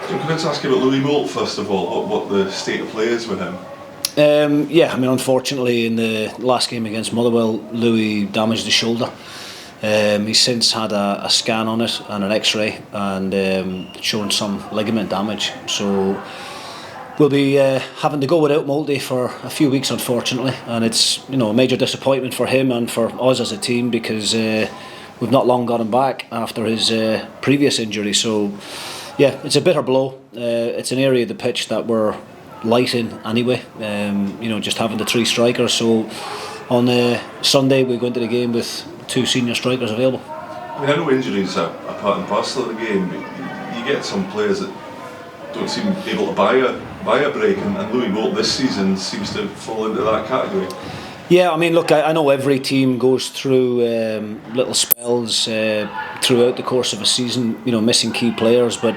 Can I just ask you about Louis Moult first of all, what the state of play is with him? Yeah, I mean, unfortunately in the last game against Motherwell, Louis damaged his shoulder. He's since had a scan on it and an x-ray and shown some ligament damage, so we'll be having to go without Moult for a few weeks, unfortunately, and it's a major disappointment for him and for us as a team, because we've not long got him back after his previous injury. So yeah, it's a bitter blow. It's an area of the pitch that we're light in anyway, just having the three strikers. So on Sunday we go into the game with two senior strikers available. I mean, I know injuries are part and parcel of the game, but you get some players that don't seem able to buy a break, and Louis Moult this season seems to fall into that category. Yeah, I mean, look, I know every team goes through little spells throughout the course of a season, missing key players, but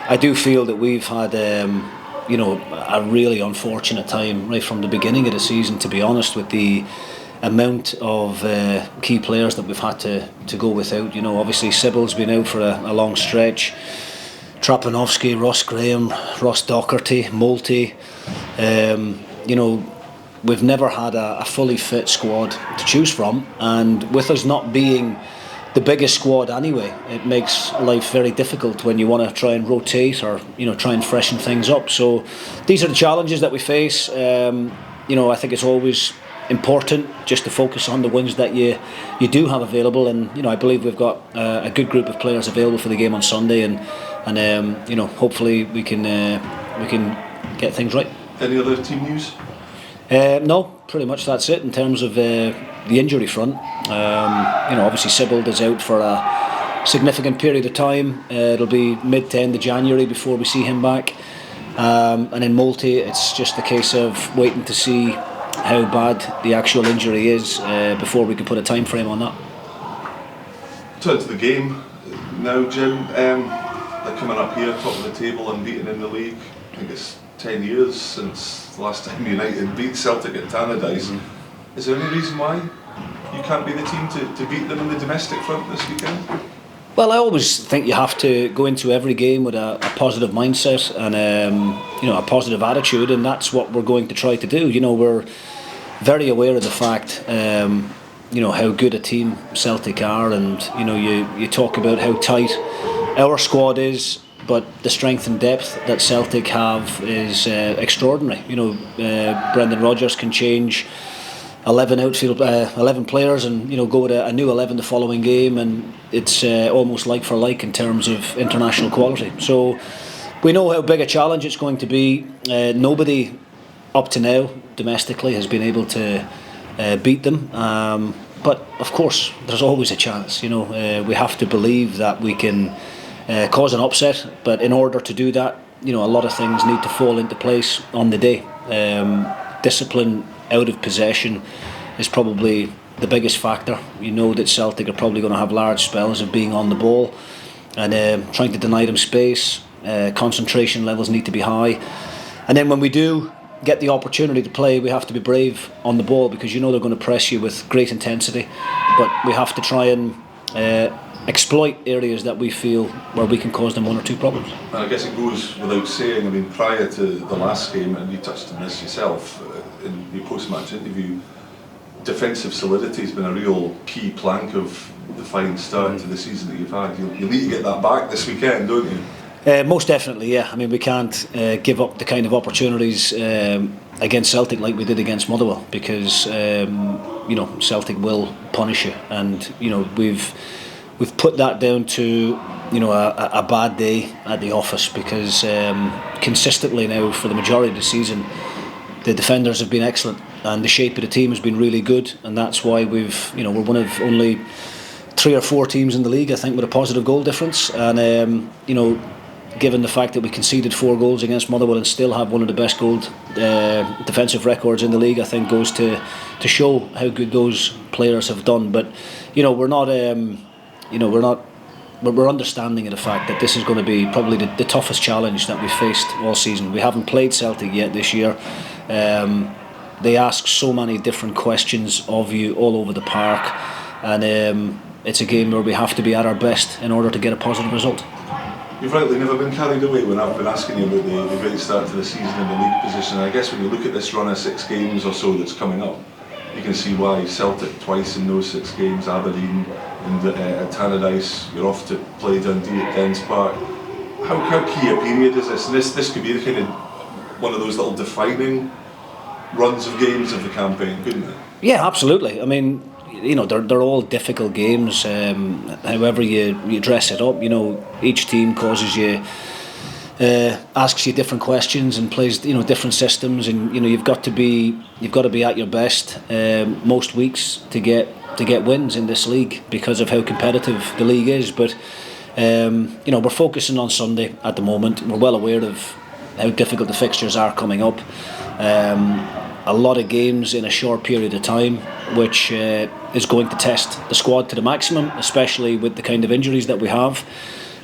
I do feel that we've had a really unfortunate time right from the beginning of the season, to be honest, with the amount of key players that we've had to go without. Obviously Sybil's been out for a long stretch. Trapanovsky, Ross Graham, Ross Docherty, Moult. We've never had a fully fit squad to choose from, and with us not being the biggest squad anyway, it makes life very difficult when you want to try and rotate or try and freshen things up. So these are the challenges that we face. I think it's always important just to focus on the wins that you do have available, and I believe we've got a good group of players available for the game on Sunday, and hopefully we can get things right. Any other team news? No, pretty much that's it in terms of the injury front. Obviously Sybil is out for a significant period of time. It'll be mid to end of January before we see him back, and then Moult, it's just a case of waiting to see how bad the actual injury is before we can put a time frame on that. Turn to the game now, Jim. They're coming up here, top of the table, unbeaten in the league. I think it's 10 years since the last time United beat Celtic at Tannadice. Is there any reason why you can't be the team to beat them in the domestic front this weekend? Well, I always think you have to go into every game with a positive mindset and a positive attitude, and that's what we're going to try to do. We're very aware of the fact how good a team Celtic are, and you talk about how tight our squad is, but the strength and depth that Celtic have is extraordinary. Brendan Rodgers can change 11 players and go with a new 11 the following game, and it's almost like for like in terms of international quality. So we know how big a challenge it's going to be. Nobody up to now domestically has been able to beat them, but of course there's always a chance. We have to believe that we can cause an upset, but in order to do that, a lot of things need to fall into place on the day. Discipline out of possession is probably the biggest factor. That Celtic are probably going to have large spells of being on the ball and trying to deny them space. Concentration levels need to be high, and then when we do get the opportunity to play, we have to be brave on the ball, because they're going to press you with great intensity, but we have to try and exploit areas that we feel where we can cause them one or two problems. And I guess it goes without saying, prior to the last game, and you touched on this yourself in your post-match interview, defensive solidity has been a real key plank of the fine start to the season that you've had. You need to get that back this weekend, don't you? Most definitely, yeah. We can't give up the kind of opportunities against Celtic like we did against Motherwell, because Celtic will punish you, and we've put that down to a bad day at the office, because consistently now for the majority of the season the defenders have been excellent and the shape of the team has been really good, and that's why we're one of only 3 or 4 teams in the league, I think, with a positive goal difference. And given the fact that we conceded 4 goals against Motherwell and still have one of the best goal defensive records in the league, I think goes to show how good those players have done. But we're understanding of the fact that this is going to be probably the toughest challenge that we've faced all season. We haven't played Celtic yet this year. They ask so many different questions of you all over the park, and it's a game where we have to be at our best in order to get a positive result. You've rightly never been carried away when I've been asking you about the great start to the season and the league position. And I guess when you look at this run of 6 games or so that's coming up, you can see why. Celtic twice in those 6 games, Aberdeen and at Tannadice, you're off to play Dundee at Dens Park. How key a period is this? And this could be the kind of one of those little defining runs of games of the campaign, couldn't it? Yeah, absolutely. I mean, you know, they're all difficult games. However you dress it up, you know, each team causes you, asks you different questions and plays, you know, different systems, and you know you've got to be at your best most weeks to get wins in this league because of how competitive the league is. But you know, we're focusing on Sunday at the moment. We're well aware of how difficult the fixtures are coming up. A lot of games in a short period of time, which is going to test the squad to the maximum, especially with the kind of injuries that we have.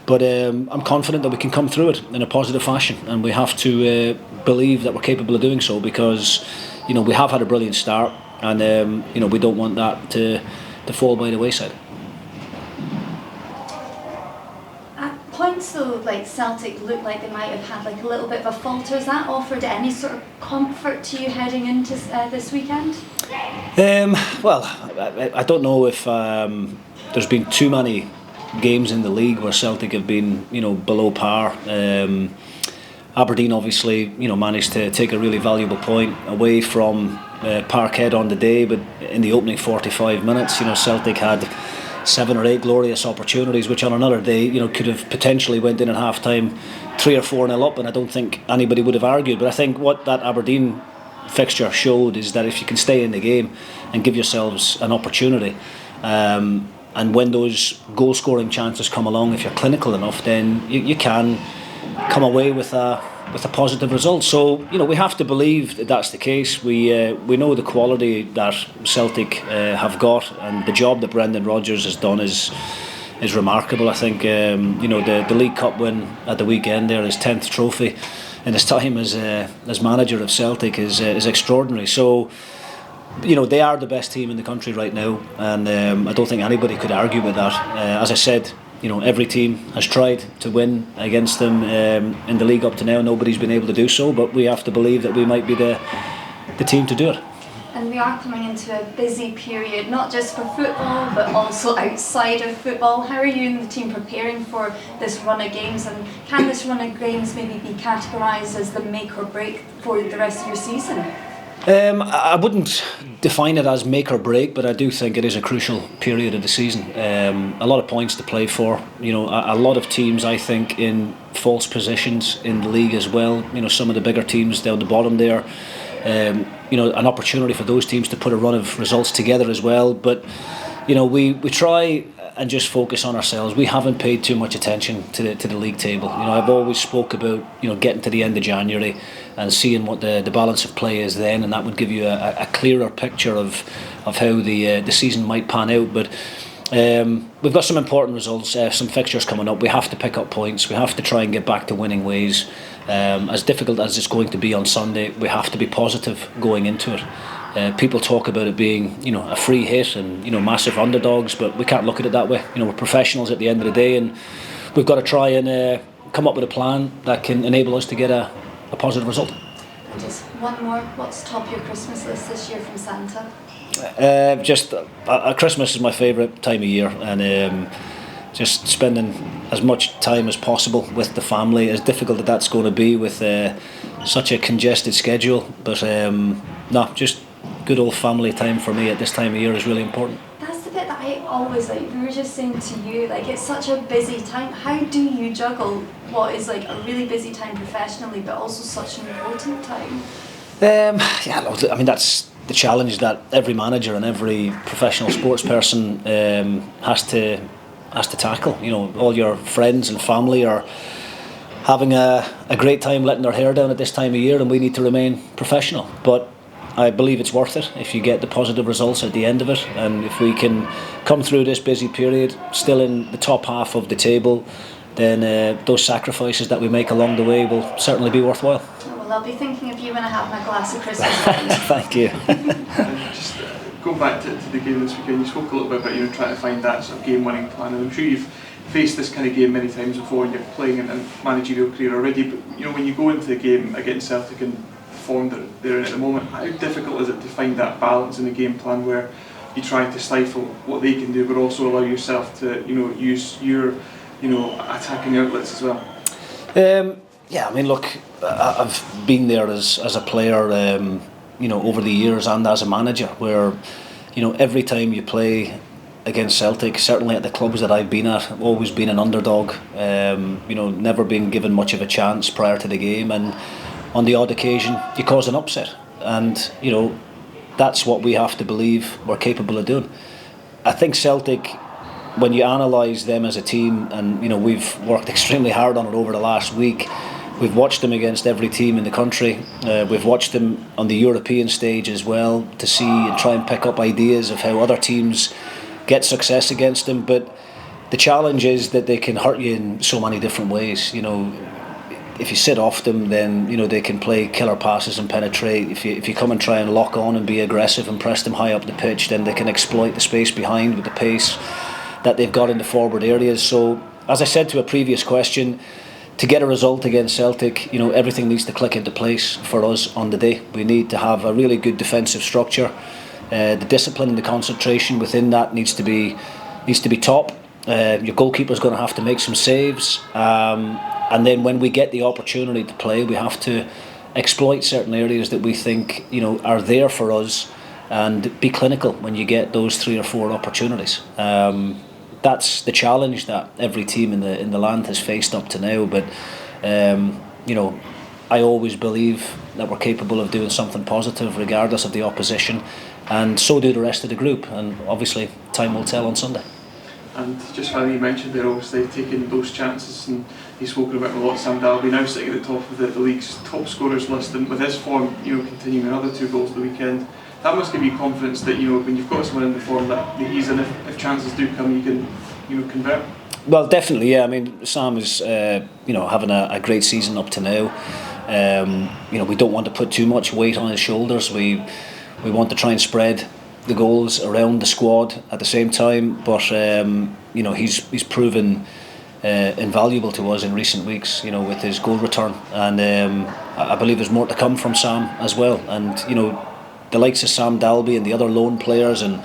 But I'm confident that we can come through it in a positive fashion, and we have to believe that we're capable of doing so, because you know we have had a brilliant start, and you know we don't want that to fall by the wayside. Points though, like Celtic looked like they might have had like a little bit of a falter. Has that offered any sort of comfort to you heading into this weekend? Well, I don't know if there's been too many games in the league where Celtic have been, you know, below par. Aberdeen obviously, you know, managed to take a really valuable point away from Parkhead on the day, but in the opening 45 minutes, you know, Celtic had 7 or 8 glorious opportunities, which on another day, you know, could have potentially went in at half time 3 or 4-0 up, and I don't think anybody would have argued. But I think what that Aberdeen fixture showed is that if you can stay in the game and give yourselves an opportunity, and when those goal scoring chances come along, if you're clinical enough, then you can come away with a positive result. So you know we have to believe that that's the case. We know the quality that Celtic have got, and the job that Brendan Rodgers has done is remarkable. I think you know the League Cup win at the weekend there, his 10th trophy in his time as manager of Celtic is extraordinary. So you know they are the best team in the country right now, and I don't think anybody could argue with that. As I said, you know every team has tried to win against them in the league up to now. Nobody's been able to do so, but we have to believe that we might be the team to do it. And we are coming into a busy period, not just for football but also outside of football. How are you and the team preparing for this run of games, and can this run of games maybe be categorised as the make or break for the rest of your season? I wouldn't define it as make or break, but I do think it is a crucial period of the season. A lot of points to play for. You know, a lot of teams, I think, in false positions in the league as well. You know, some of the bigger teams down the bottom there. You know, an opportunity for those teams to put a run of results together as well. But you know, we try and just focus on ourselves. We haven't paid too much attention to the league table. You know, I've always spoke about, you know, getting to the end of January and seeing what the balance of play is then, and that would give you a clearer picture of how the season might pan out. But we've got some important results, some fixtures coming up. We have to pick up points. We have to try and get back to winning ways. As difficult as it's going to be on Sunday, we have to be positive going into it. People talk about it being, you know, a free hit and, you know, massive underdogs, but we can't look at it that way. You know, we're professionals at the end of the day, and we've got to try and come up with a plan that can enable us to get a positive result. And just one more, what's top your Christmas list this year from Santa? Just Christmas is my favourite time of year, and just spending as much time as possible with the family, as difficult as that's going to be with such a congested schedule. But no, just good old family time for me at this time of year is really important. That's the bit that I always like. We were just saying to you, like, it's such a busy time. How do you juggle what is like a really busy time professionally, but also such an important time? Yeah, look, I mean that's the challenge that every manager and every professional sports person has to tackle. You know, all your friends and family are having a great time letting their hair down at this time of year, and we need to remain professional. But I believe it's worth it if you get the positive results at the end of it, and if we can come through this busy period still in the top half of the table, then those sacrifices that we make along the way will certainly be worthwhile. Well, I'll be thinking of you when I have my glass of Christmas. Thank you. Just going back to the game this weekend, you spoke a little bit about trying to find that sort of game-winning plan, and I'm sure you've faced this kind of game many times before, and you're playing in a managerial career already. But when you go into the game against Celtic and the form that they're in at the moment, how difficult is it to find that balance in the game plan where you try to stifle what they can do, but also allow yourself to use your attacking outlets as well? Yeah, I mean, look, I've been there as a player, over the years, and as a manager, where every time you play against Celtic, certainly at the clubs that I've been at, I've always been an underdog. Never been given much of a chance prior to the game, and on the odd occasion you cause an upset, and that's what we have to believe we're capable of doing. I think Celtic, when you analyse them as a team, and we've worked extremely hard on it over the last week. We've watched them against every team in the country. We've watched them on the European stage as well, to see and try and pick up ideas of how other teams get success against them. But the challenge is that they can hurt you in so many different ways. If you sit off them, then they can play killer passes and penetrate. If you come and try and lock on and be aggressive and press them high up the pitch, then they can exploit the space behind with the pace that they've got in the forward areas. So, as I said to a previous question, to get a result against Celtic, everything needs to click into place for us on the day. We need to have a really good defensive structure. The discipline and the concentration within that needs to be top. Your goalkeeper's going to have to make some saves, and then when we get the opportunity to play, we have to exploit certain areas that we think are there for us, and be clinical when you get those 3 or 4 opportunities. That's the challenge that every team in the land has faced up to now. But I always believe that we're capable of doing something positive regardless of the opposition, and so do the rest of the group. And obviously, time will tell on Sunday. And just finally, you mentioned they're obviously taking those chances, and you've spoken about a lot. Sam Dalby now sitting at the top of the league's top scorers list, and with his form, continuing another 2 goals the weekend. That must give you confidence that when you've got someone in the form that he's in, if chances do come, you can convert. Well, definitely, yeah. I mean, Sam is having a great season up to now. We don't want to put too much weight on his shoulders. We want to try and spread the goals around the squad at the same time. But he's proven invaluable to us in recent weeks. With his goal return, and I believe there's more to come from Sam as well. And the likes of Sam Dalby and the other loan players, and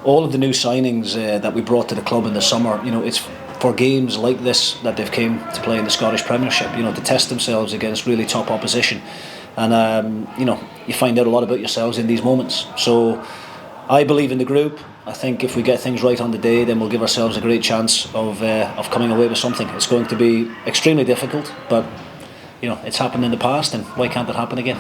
all of the new signings that we brought to the club in the summer, it's for games like this that they've came to play in the Scottish Premiership, to test themselves against really top opposition. And you find out a lot about yourselves in these moments. So I believe in the group. I think if we get things right on the day, then we'll give ourselves a great chance of coming away with something. It's going to be extremely difficult, but it's happened in the past, and why can't it happen again?